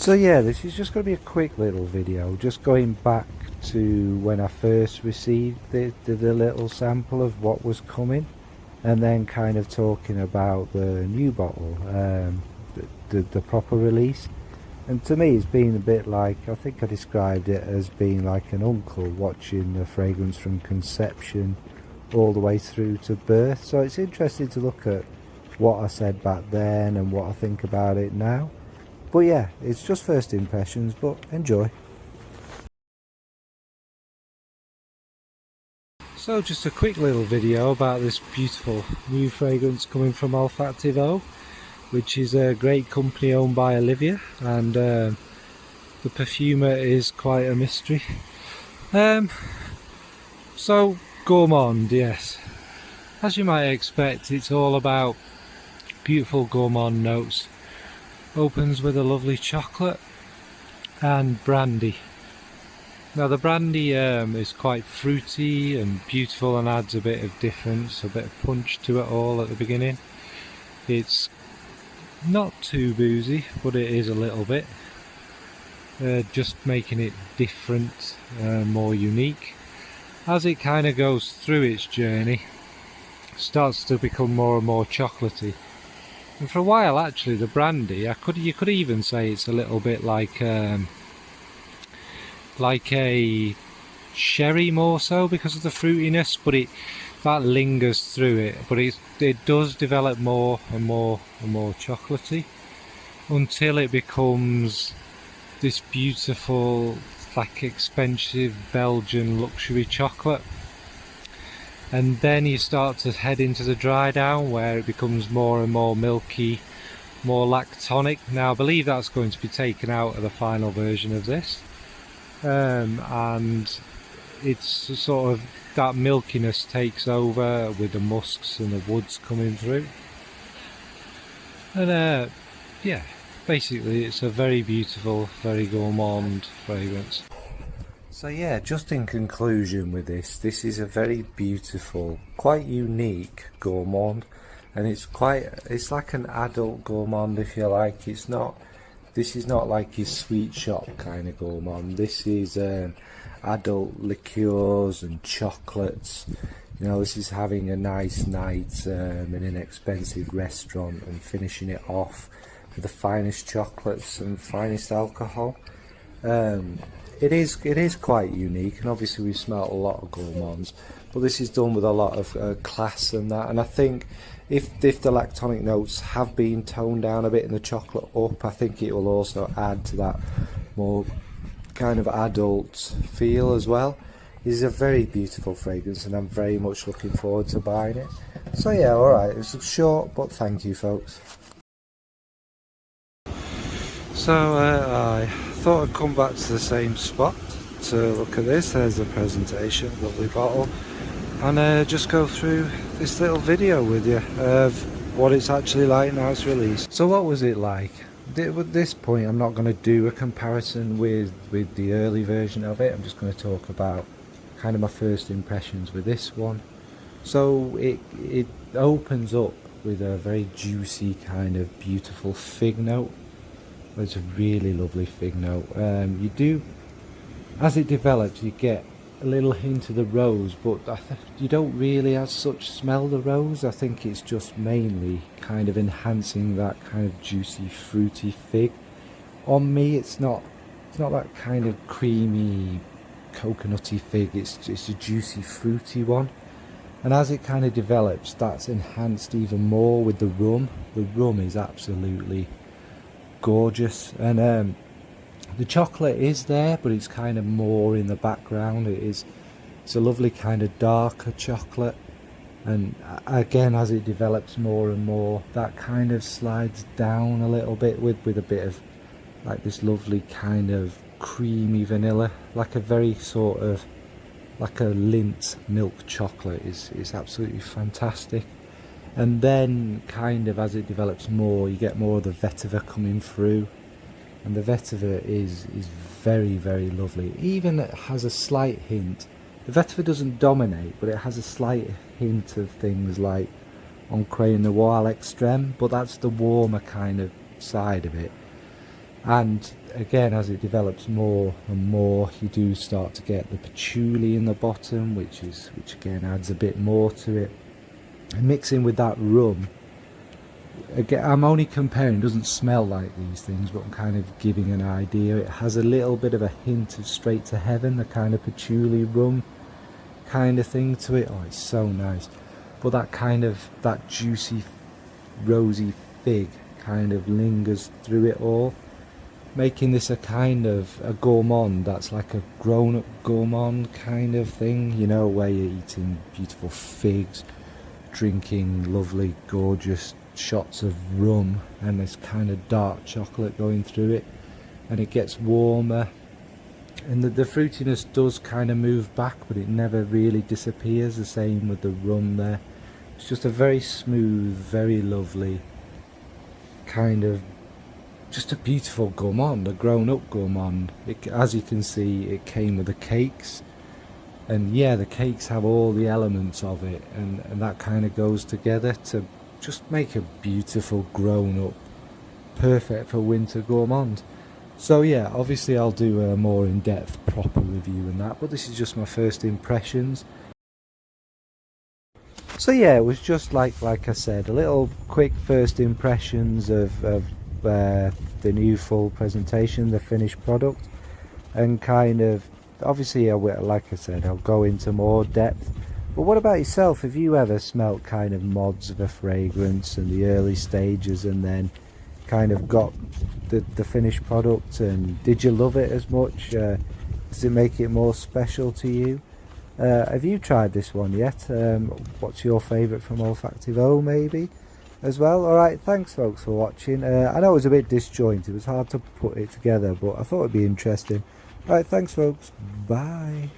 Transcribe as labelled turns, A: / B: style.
A: So yeah, this is just going to be a quick little video, just going back to when I first received the little sample of what was coming, and then kind of talking about the new bottle, the proper release. And to me it's been a bit like, I think I described it as being like an uncle watching the fragrance from conception all the way through to birth. So it's interesting to look at what I said back then and what I think about it now. But yeah, it's just first impressions, but enjoy. So just a quick little video about this beautiful new fragrance coming from Olfactive, which is a great company owned by Olivia, and the perfumer is quite a mystery. So Gourmand, yes, as you might expect, it's all about beautiful gourmand notes. Opens with a lovely chocolate and brandy. Now the brandy is quite fruity and beautiful and adds a bit of difference, a bit of punch to it all at the beginning. It's not too boozy, but it is a little bit, just making it different, more unique. As it kind of goes through its journey, starts to become more and more chocolatey. And for a while, actually, the brandy, you could even say it's a little bit like a sherry, more so because of the fruitiness, but that lingers through it. But it does develop more and more and more chocolatey until it becomes this beautiful, like expensive Belgian luxury chocolate. And then you start to head into the dry down, where it becomes more and more milky, more lactonic. Now I believe that's going to be taken out of the final version of this, and it's sort of that milkiness takes over with the musks and the woods coming through. And yeah, basically it's a very beautiful, very gourmand fragrance. So yeah, just in conclusion with this is a very beautiful, quite unique gourmand, and it's like an adult gourmand, if you like. This is not like your sweet shop kind of gourmand. This is adult liqueurs and chocolates. You know, this is having a nice night in an expensive restaurant and finishing it off with the finest chocolates and finest alcohol. It is quite unique, and obviously we've smelt a lot of gourmands, but this is done with a lot of class and that. And I think if the lactonic notes have been toned down a bit in the chocolate up, I think it will also add to that more kind of adult feel as well. It is a very beautiful fragrance, and I'm very much looking forward to buying it. So yeah, alright, it's short, but thank you folks. So I thought I'd come back to the same spot to look at this. There's the presentation, lovely bottle, and just go through this little video with you of what it's actually like now it's released. So what was it like? At this point I'm not going to do a comparison with the early version of it. I'm just going to talk about kind of my first impressions with this one. So it opens up with a very juicy kind of beautiful fig note. It's a really lovely fig note. You do, as it develops, you get a little hint of the rose, but you don't really as such smell the rose. I think it's just mainly kind of enhancing that kind of juicy, fruity fig. On me, it's not that kind of creamy, coconutty fig. It's a juicy, fruity one. And as it kind of develops, that's enhanced even more with the rum. The rum is absolutely gorgeous, and the chocolate is there, but it's kind of more in the background. It's a lovely kind of darker chocolate, and again, as it develops more and more, that kind of slides down a little bit with a bit of like this lovely kind of creamy vanilla, like a very sort of like a Lindt milk chocolate. is absolutely fantastic. And then kind of as it develops more, you get more of the vetiver coming through, and the vetiver is very, very lovely. Even it has a slight hint, the vetiver doesn't dominate, but it has a slight hint of things like Ancre Noir Extreme, but that's the warmer kind of side of it. And again, as it develops more and more, you do start to get the patchouli in the bottom, which again adds a bit more to it. And mixing with that rum, again, I'm only comparing, it doesn't smell like these things, but I'm kind of giving an idea. It has a little bit of a hint of Straight to Heaven, the kind of patchouli rum kind of thing to it. Oh, it's so nice. But that juicy, rosy fig kind of lingers through it all, making this a kind of a gourmand that's like a grown-up gourmand kind of thing, you know, where you're eating beautiful figs, drinking lovely, gorgeous shots of rum, and this kind of dark chocolate going through it, and it gets warmer, and the fruitiness does kind of move back, but it never really disappears. The same with the rum there. It's just a very smooth, very lovely kind of, just a beautiful gourmand, a grown-up gourmand. As you can see, it came with the cakes, and yeah, the cakes have all the elements of it, and that kind of goes together to just make a beautiful grown-up, perfect for winter gourmand. So yeah, obviously I'll do a more in-depth proper review and that, but this is just my first impressions. So yeah, it was just like I said, a little quick first impressions of the new full presentation, the finished product, and kind of, obviously like I said, I'll go into more depth. But what about yourself? Have you ever smelt kind of mods of a fragrance in the early stages and then kind of got the finished product, and did you love it as much? Does it make it more special to you? Have you tried this one yet? What's your favourite from Olfactive O maybe as well? Alright, thanks folks for watching. I know it was a bit disjointed, it was hard to put it together, but I thought it'd be interesting. Alright, thanks folks, bye.